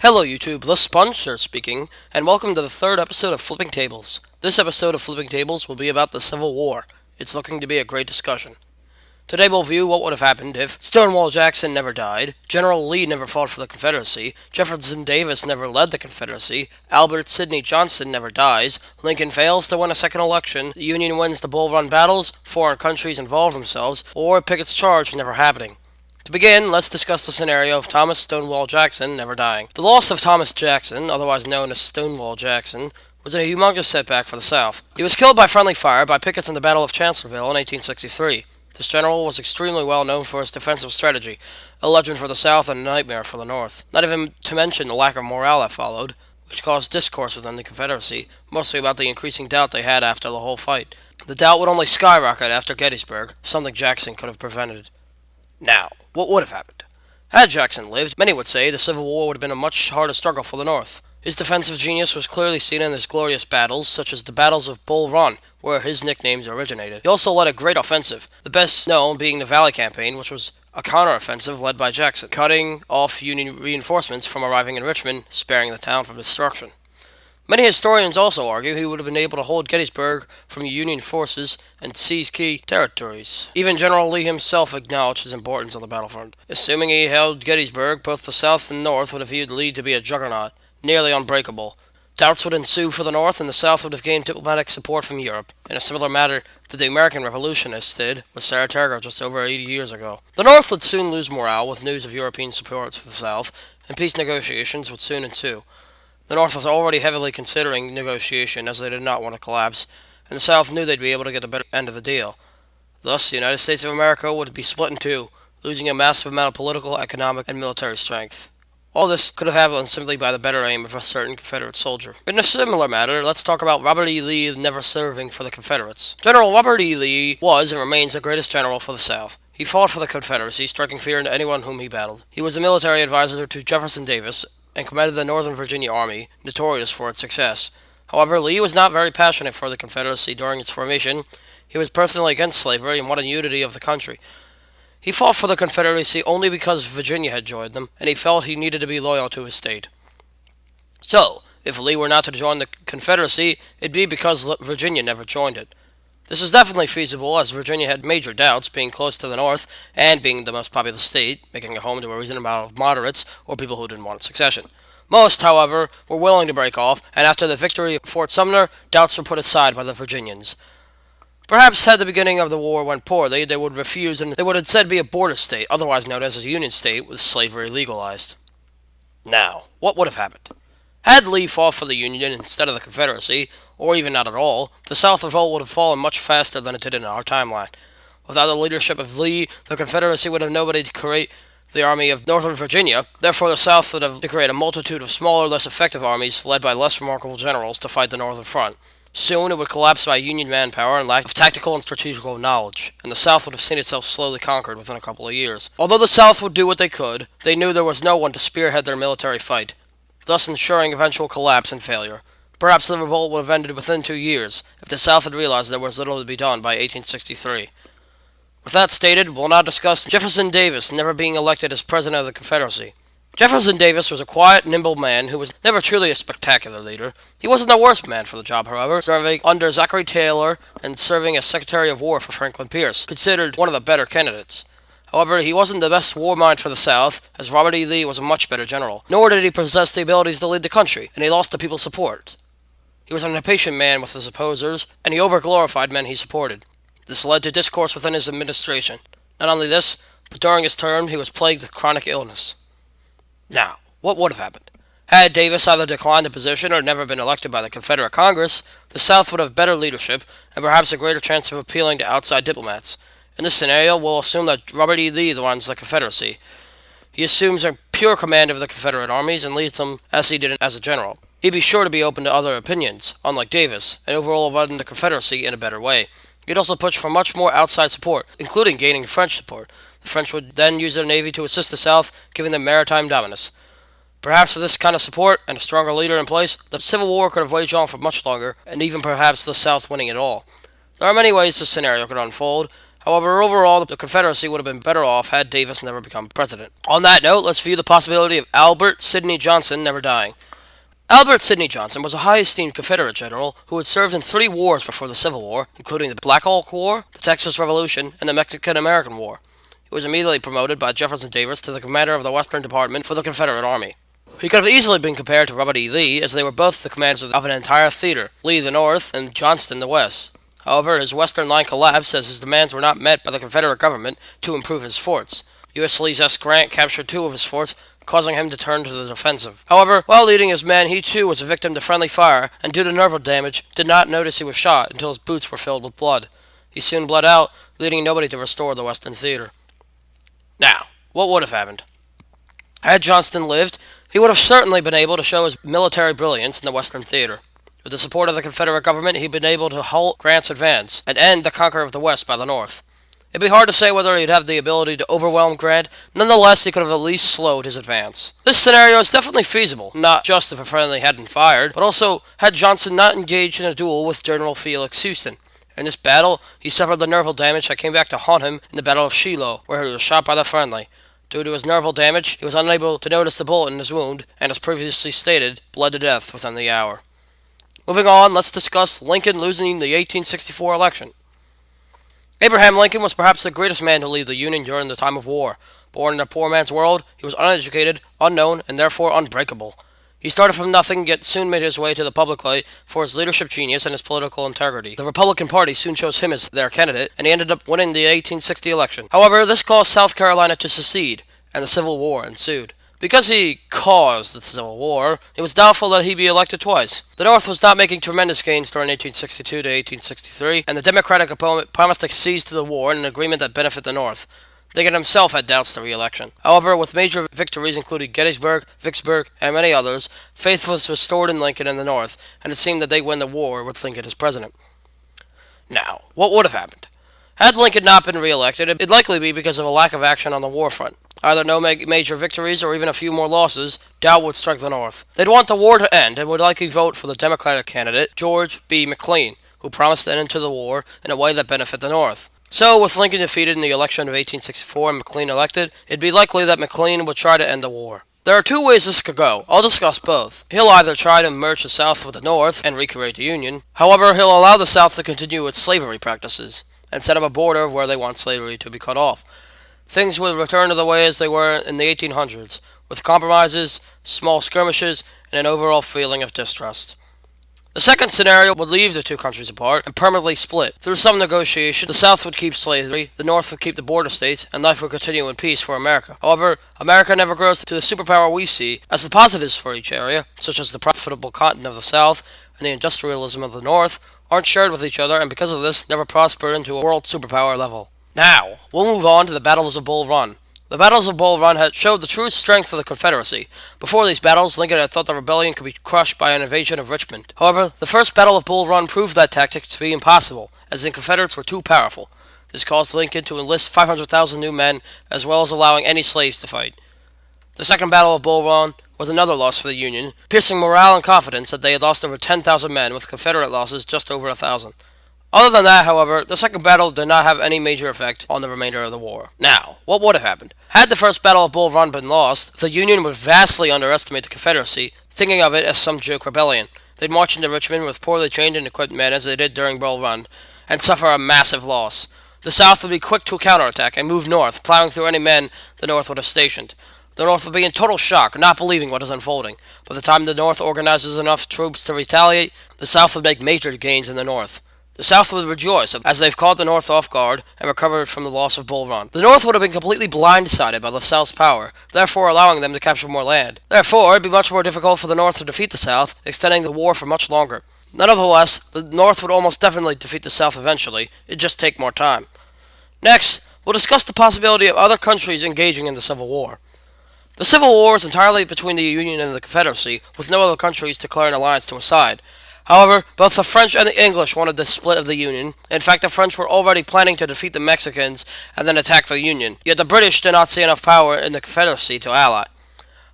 Hello YouTube, the Sponge speaking, and welcome to the third episode of Flipping Tables. This episode of Flipping Tables will be about the Civil War. It's looking to be a great discussion. Today we'll view what would have happened if Stonewall Jackson never died, General Lee never fought for the Confederacy, Jefferson Davis never led the Confederacy, Albert Sidney Johnston never dies, Lincoln fails to win a second election, the Union wins the Bull Run battles, foreign countries involve themselves, or Pickett's Charge never happening. To begin, let's discuss the scenario of Thomas Stonewall Jackson never dying. The loss of Thomas Jackson, otherwise known as Stonewall Jackson, was a humongous setback for the South. He was killed by friendly fire by pickets in the Battle of Chancellorsville in 1863. This general was extremely well known for his defensive strategy, a legend for the South and a nightmare for the North. Not even to mention the lack of morale that followed, which caused discourse within the Confederacy, mostly about the increasing doubt they had after the whole fight. The doubt would only skyrocket after Gettysburg, something Jackson could have prevented. Now, what would have happened? Had Jackson lived, many would say the Civil War would have been a much harder struggle for the North. His defensive genius was clearly seen in his glorious battles, such as the battles of Bull Run, where his nicknames originated. He also led a great offensive, the best known being the Valley Campaign, which was a counteroffensive led by Jackson, cutting off Union reinforcements from arriving in Richmond, sparing the town from destruction. Many historians also argue he would have been able to hold Gettysburg from Union forces and seize key territories. Even General Lee himself acknowledged his importance on the battlefront. Assuming he held Gettysburg, both the South and North would have viewed Lee to be a juggernaut, nearly unbreakable. Doubts would ensue for the North, and the South would have gained diplomatic support from Europe, in a similar manner that the American Revolutionists did with Saratoga just over 80 years ago. The North would soon lose morale with news of European support for the South, and peace negotiations would soon ensue. The North was already heavily considering negotiation, as they did not want to collapse, and the South knew they'd be able to get the better end of the deal. Thus, the United States of America would be split in two, losing a massive amount of political, economic, and military strength. All this could have happened simply by the better aim of a certain Confederate soldier. In a similar matter, let's talk about Robert E. Lee never serving for the Confederates. General Robert E. Lee was and remains the greatest general for the South. He fought for the Confederacy, striking fear into anyone whom he battled. He was a military advisor to Jefferson Davis, and commanded the Northern Virginia Army, notorious for its success. However, Lee was not very passionate for the Confederacy during its formation. He was personally against slavery and wanted unity of the country. He fought for the Confederacy only because Virginia had joined them, and he felt he needed to be loyal to his state. So, if Lee were not to join the Confederacy, it'd be because Virginia never joined it. This is definitely feasible, as Virginia had major doubts, being close to the North and being the most populous state, making a home to a reasonable amount of moderates or people who didn't want succession. Most, however, were willing to break off, and after the victory at Fort Sumner, doubts were put aside by the Virginians. Perhaps had the beginning of the war went poorly, they would refuse, and they would instead be a border state, otherwise known as a Union state, with slavery legalized. Now, what would have happened? Had Lee fought for the Union instead of the Confederacy, or even not at all, the South revolt would have fallen much faster than it did in our timeline. Without the leadership of Lee, the Confederacy would have nobody to create the Army of Northern Virginia. Therefore, the South would have to create a multitude of smaller, less effective armies led by less remarkable generals to fight the Northern Front. Soon, it would collapse by Union manpower and lack of tactical and strategical knowledge, and the South would have seen itself slowly conquered within a couple of years. Although the South would do what they could, they knew there was no one to spearhead their military fight, thus ensuring eventual collapse and failure. Perhaps the revolt would have ended within 2 years, if the South had realized there was little to be done by 1863. With that stated, we'll now discuss Jefferson Davis never being elected as President of the Confederacy. Jefferson Davis was a quiet, nimble man who was never truly a spectacular leader. He wasn't the worst man for the job, however, serving under Zachary Taylor and serving as Secretary of War for Franklin Pierce, considered one of the better candidates. However, he wasn't the best war mind for the South, as Robert E. Lee was a much better general. Nor did he possess the abilities to lead the country, and he lost the people's support. He was an impatient man with his opposers, and he overglorified men he supported. This led to discourse within his administration. Not only this, but during his term he was plagued with chronic illness. Now, what would have happened? Had Davis either declined the position or never been elected by the Confederate Congress, the South would have better leadership and perhaps a greater chance of appealing to outside diplomats. In this scenario, we'll assume that Robert E. Lee runs the Confederacy. He assumes a pure command of the Confederate armies and leads them as he did as a general. He'd be sure to be open to other opinions, unlike Davis, and overall run the Confederacy in a better way. He'd also push for much more outside support, including gaining French support. The French would then use their navy to assist the South, giving them maritime dominance. Perhaps with this kind of support and a stronger leader in place, the Civil War could have waged on for much longer, and even perhaps the South winning it all. There are many ways this scenario could unfold. However, overall, the Confederacy would have been better off had Davis never become president. On that note, let's view the possibility of Albert Sidney Johnston never dying. Albert Sidney Johnston was a high-esteemed Confederate general who had served in 3 wars before the Civil War, including the Black Hawk War, the Texas Revolution, and the Mexican-American War. He was immediately promoted by Jefferson Davis to the commander of the Western Department for the Confederate Army. He could have easily been compared to Robert E. Lee, as they were both the commanders of an entire theater, Lee the North and Johnston the West. However, his western line collapsed as his demands were not met by the Confederate government to improve his forts. U.S. Lee S. Grant captured 2 of his forts, causing him to turn to the defensive. However, while leading his men, he too was a victim to friendly fire, and due to nerve damage, did not notice he was shot until his boots were filled with blood. He soon bled out, leading nobody to restore the Western theater. Now, what would have happened? Had Johnston lived, he would have certainly been able to show his military brilliance in the Western theater. With the support of the Confederate government, he'd been able to halt Grant's advance and end the conquer of the West by the North. It'd be hard to say whether he'd have the ability to overwhelm Grant. Nonetheless, he could have at least slowed his advance. This scenario is definitely feasible, not just if a friendly hadn't fired, but also had Johnston not engaged in a duel with General Felix Houston. In this battle, he suffered the nerval damage that came back to haunt him in the Battle of Shiloh, where he was shot by the friendly. Due to his nerval damage, he was unable to notice the bullet in his wound, and as previously stated, bled to death within the hour. Moving on, let's discuss Lincoln losing the 1864 election. Abraham Lincoln was perhaps the greatest man to lead the Union during the time of war. Born in a poor man's world, he was uneducated, unknown, and therefore unbreakable. He started from nothing, yet soon made his way to the public light for his leadership genius and his political integrity. The Republican Party soon chose him as their candidate, and he ended up winning the 1860 election. However, this caused South Carolina to secede, and the Civil War ensued. Because he caused the Civil War, it was doubtful that he be elected twice. The North was not making tremendous gains during 1862 to 1863, and the Democratic opponent promised to accede to the war in an agreement that benefited the North. Lincoln himself had doubts to re-election. However, with major victories including Gettysburg, Vicksburg, and many others, faith was restored in Lincoln and the North, and it seemed that they'd win the war with Lincoln as president. Now, what would have happened? Had Lincoln not been re-elected, it'd likely be because of a lack of action on the war front. Either no major victories or even a few more losses, doubt would strike the North. They'd want the war to end and would likely vote for the Democratic candidate, George B. McClellan, who promised an end to the war in a way that benefited the North. So, with Lincoln defeated in the election of 1864 and McClellan elected, it'd be likely that McClellan would try to end the war. There are 2 ways this could go. I'll discuss both. He'll either try to merge the South with the North and recreate the Union. However, he'll allow the South to continue its slavery practices and set up a border where they want slavery to be cut off. Things would return to the way as they were in the 1800s, with compromises, small skirmishes, and an overall feeling of distrust. The second scenario would leave the 2 countries apart and permanently split. Through some negotiation, the South would keep slavery, the North would keep the border states, and life would continue in peace for America. However, America never grows to the superpower we see, as the positives for each area, such as the profitable continent of the South and the industrialism of the North, aren't shared with each other, and because of this, never prospered into a world superpower level. Now, we'll move on to the battles of Bull Run. The battles of Bull Run had showed the true strength of the Confederacy. Before these battles, Lincoln had thought the rebellion could be crushed by an invasion of Richmond. However, the first battle of Bull Run proved that tactic to be impossible, as the Confederates were too powerful. This caused Lincoln to enlist 500,000 new men, as well as allowing any slaves to fight. The second battle of Bull Run was another loss for the Union, piercing morale and confidence that they had lost over 10,000 men, with Confederate losses just over 1,000. Other than that, however, the second battle did not have any major effect on the remainder of the war. Now, what would have happened? Had the first battle of Bull Run been lost, the Union would vastly underestimate the Confederacy, thinking of it as some joke rebellion. They'd march into Richmond with poorly trained and equipped men as they did during Bull Run, and suffer a massive loss. The South would be quick to counterattack and move north, plowing through any men the North would have stationed. The North would be in total shock, not believing what is unfolding. By the time the North organizes enough troops to retaliate, the South would make major gains in the North. The South would rejoice, as they've caught the North off guard and recovered from the loss of Bull Run. The North would have been completely blindsided by the South's power, therefore allowing them to capture more land. Therefore, it'd be much more difficult for the North to defeat the South, extending the war for much longer. Nonetheless, the North would almost definitely defeat the South eventually. It'd just take more time. Next, we'll discuss the possibility of other countries engaging in the Civil War. The Civil War was entirely between the Union and the Confederacy, with no other countries declaring alliance to a side. However, both the French and the English wanted the split of the Union. In fact, the French were already planning to defeat the Mexicans and then attack the Union. Yet the British did not see enough power in the Confederacy to ally.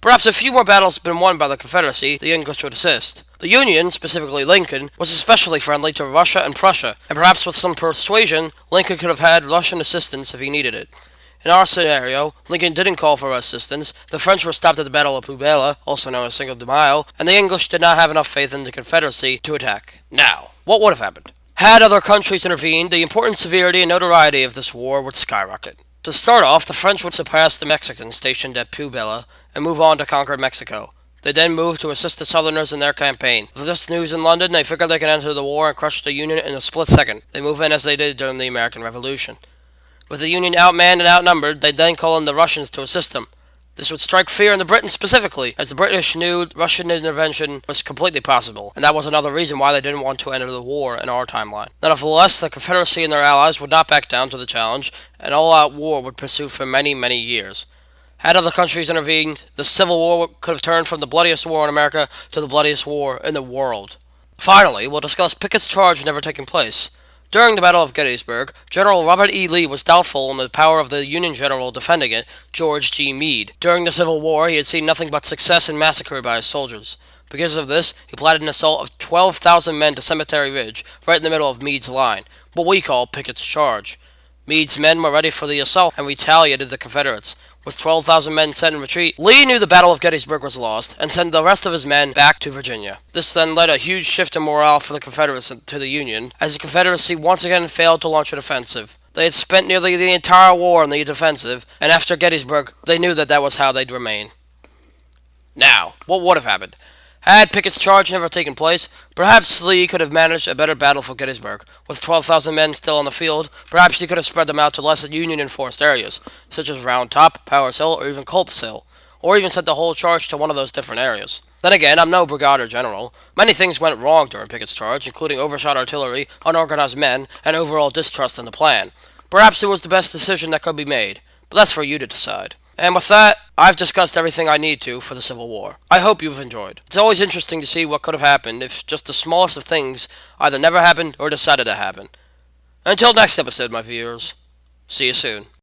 Perhaps a few more battles had been won by the Confederacy, the English would assist. The Union, specifically Lincoln, was especially friendly to Russia and Prussia, and perhaps with some persuasion, Lincoln could have had Russian assistance if he needed it. In our scenario, Lincoln didn't call for assistance, the French were stopped at the Battle of Pubela, also known as Cinco de Mayo, and the English did not have enough faith in the Confederacy to attack. Now, what would have happened? Had other countries intervened, the importance, severity, and notoriety of this war would skyrocket. To start off, the French would surpass the Mexicans stationed at Pubela and move on to conquer Mexico. They then moved to assist the Southerners in their campaign. With this news in London, they figured they could enter the war and crush the Union in a split second. They move in as they did during the American Revolution. With the Union outmanned and outnumbered, they'd then call in the Russians to assist them. This would strike fear in the Britons specifically, as the British knew Russian intervention was completely possible, and that was another reason why they didn't want to enter the war in our timeline. Nevertheless, the Confederacy and their allies would not back down to the challenge, and all-out war would pursue for many, many years. Had other countries intervened, the Civil War could have turned from the bloodiest war in America to the bloodiest war in the world. Finally, we'll discuss Pickett's charge never taking place. During the Battle of Gettysburg, General Robert E. Lee was doubtful in the power of the Union general defending it, George G. Meade. During the Civil War, he had seen nothing but success and massacre by his soldiers. Because of this, he plotted an assault of 12,000 men to Cemetery Ridge, right in the middle of Meade's line, what we call Pickett's charge. Meade's men were ready for the assault and retaliated the Confederates. With 12,000 men set in retreat, Lee knew the Battle of Gettysburg was lost and sent the rest of his men back to Virginia. This then led a huge shift in morale for the Confederates to the Union, as the Confederacy once again failed to launch an offensive. They had spent nearly the entire war on the defensive, and after Gettysburg, they knew that was how they'd remain. Now, what would have happened? Had Pickett's charge never taken place, perhaps Lee could have managed a better battle for Gettysburg. With 12,000 men still on the field, perhaps he could have spread them out to less Union-enforced areas, such as Round Top, Powers Hill, or even Culp's Hill, or even sent the whole charge to one of those different areas. Then again, I'm no brigadier general. Many things went wrong during Pickett's charge, including overshot artillery, unorganized men, and overall distrust in the plan. Perhaps it was the best decision that could be made, but that's for you to decide. And with that, I've discussed everything I need to for the Civil War. I hope you've enjoyed. It's always interesting to see what could have happened if just the smallest of things either never happened or decided to happen. Until next episode, my viewers, see you soon.